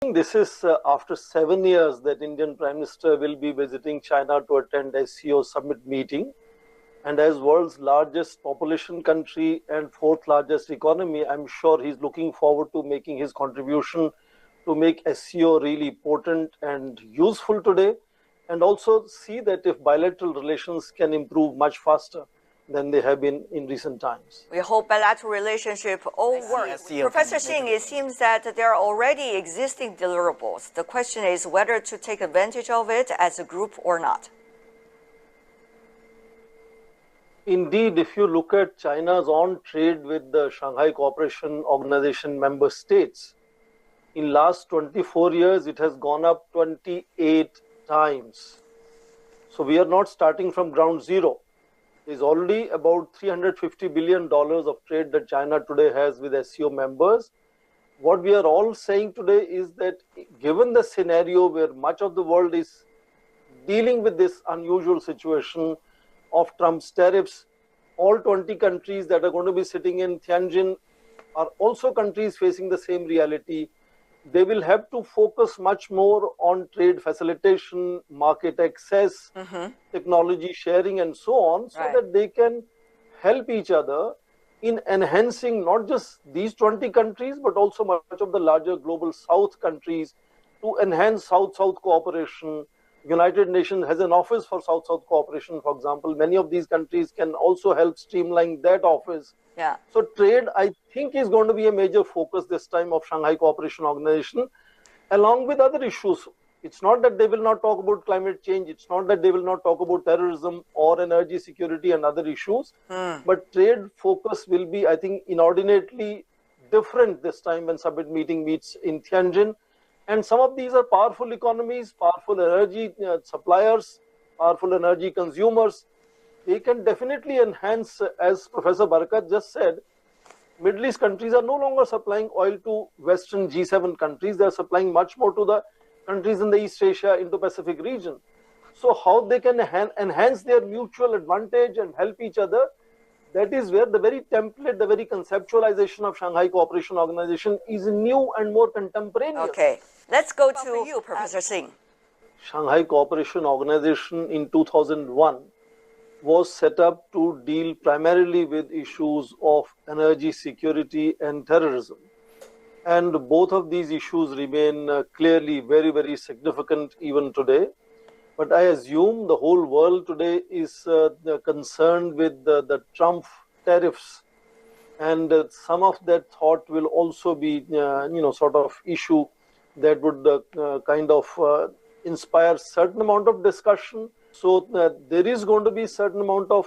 This is after 7 years that Indian Prime Minister will be visiting China to attend SCO summit meeting. And as world's largest population country and fourth largest economy, I'm sure he's looking forward to making his contribution to make SCO really potent and useful today, and also see that if bilateral relations can improve much faster than they have been in recent times. We hope bilateral relationship all works. Professor Singh, it seems that there are already existing deliverables. The question is whether to take advantage of it as a group or not. Indeed, if you look at China's on trade with the Shanghai Cooperation Organization member states, in last 24 years, it has gone up 28 times. So we are not starting from ground zero. There's already about $350 billion of trade that China today has with SCO members. What we are all saying today is that given the scenario where much of the world is dealing with this unusual situation of Trump's tariffs, all 20 countries that are going to be sitting in Tianjin are also countries facing the same reality. They will have to focus much more on trade facilitation, market access, technology sharing, and so on, so that they can help each other in enhancing not just these 20 countries, but also much of the larger global South countries to enhance South-South cooperation. United Nations has an office for South-South cooperation, for example. Many of these countries can also help streamline that office. Yeah. So trade, I think, is going to be a major focus this time of Shanghai Cooperation Organization, along with other issues. It's not that they will not talk about climate change. It's not that they will not talk about terrorism or energy security and other issues. But trade focus will be, I think, inordinately different this time when summit meeting meets in Tianjin. And some of these are powerful economies, powerful energy suppliers, powerful energy consumers. They can definitely enhance, as Professor Barakat just said, Middle East countries are no longer supplying oil to Western G7 countries. They are supplying much more to the countries in the East Asia, Indo-Pacific region. So how they can enhance their mutual advantage and help each other, that is where the very template, the very conceptualization of Shanghai Cooperation Organization is new and more contemporaneous. Okay, let's go to you, Professor Singh. Shanghai Cooperation Organization in 2001 was set up to deal primarily with issues of energy security and terrorism. And both of these issues remain clearly very, very significant even today. But I assume the whole world today is concerned with the Trump tariffs. And some of that thought will also be, sort of issue that would kind of inspire certain amount of discussion. So there is going to be a certain amount of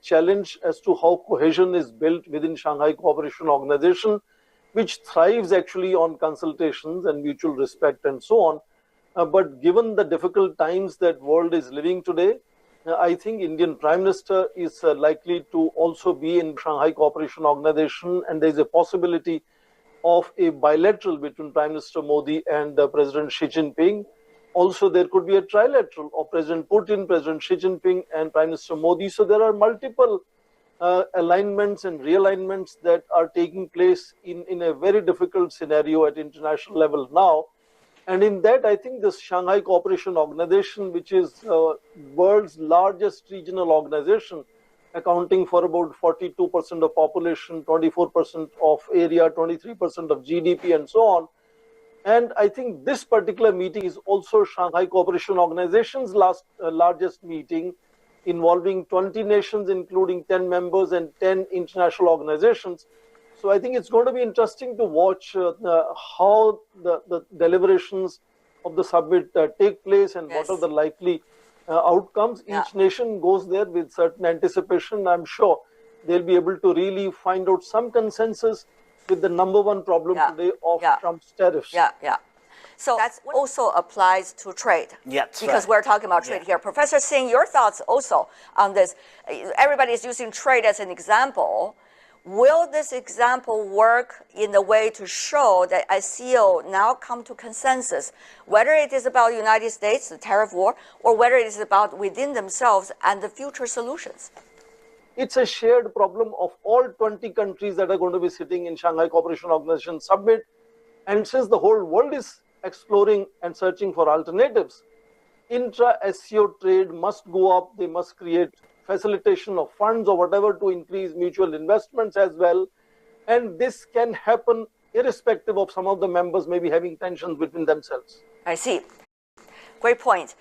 challenge as to how cohesion is built within Shanghai Cooperation Organization, which thrives actually on consultations and mutual respect and so on. But given the difficult times that world is living today, I think Indian Prime Minister is likely to also be in Shanghai Cooperation Organization, and there is a possibility of a bilateral between Prime Minister Modi and President Xi Jinping. Also, there could be a trilateral of President Putin, President Xi Jinping, and Prime Minister Modi. So there are multiple alignments and realignments that are taking place in a very difficult scenario at international level now. And in that, I think this Shanghai Cooperation Organization, which is world's largest regional organization, accounting for about 42% of population, 24% of area, 23% of GDP, and so on. And I think this particular meeting is also Shanghai Cooperation Organization's largest meeting, involving 20 nations, including 10 members and 10 international organizations. So I think it's going to be interesting to watch how the deliberations of the summit take place and what are the likely outcomes. Each nation goes there with certain anticipation. I'm sure they'll be able to really find out some consensus with the number one problem today of Trump's tariffs. So that also applies to trade. Yes, because we're talking about trade here. Professor Singh, your thoughts also on this. Everybody is using trade as an example. Will this example work in a way to show that SCO now come to consensus, whether it is about the United States, the tariff war, or whether it is about within themselves and the future solutions? It's a shared problem of all 20 countries that are going to be sitting in Shanghai Cooperation Organization summit. And since the whole world is exploring and searching for alternatives, intra-SCO trade must go up. They must create facilitation of funds or whatever to increase mutual investments as well. And this can happen irrespective of some of the members maybe having tensions between themselves. I see. Great point.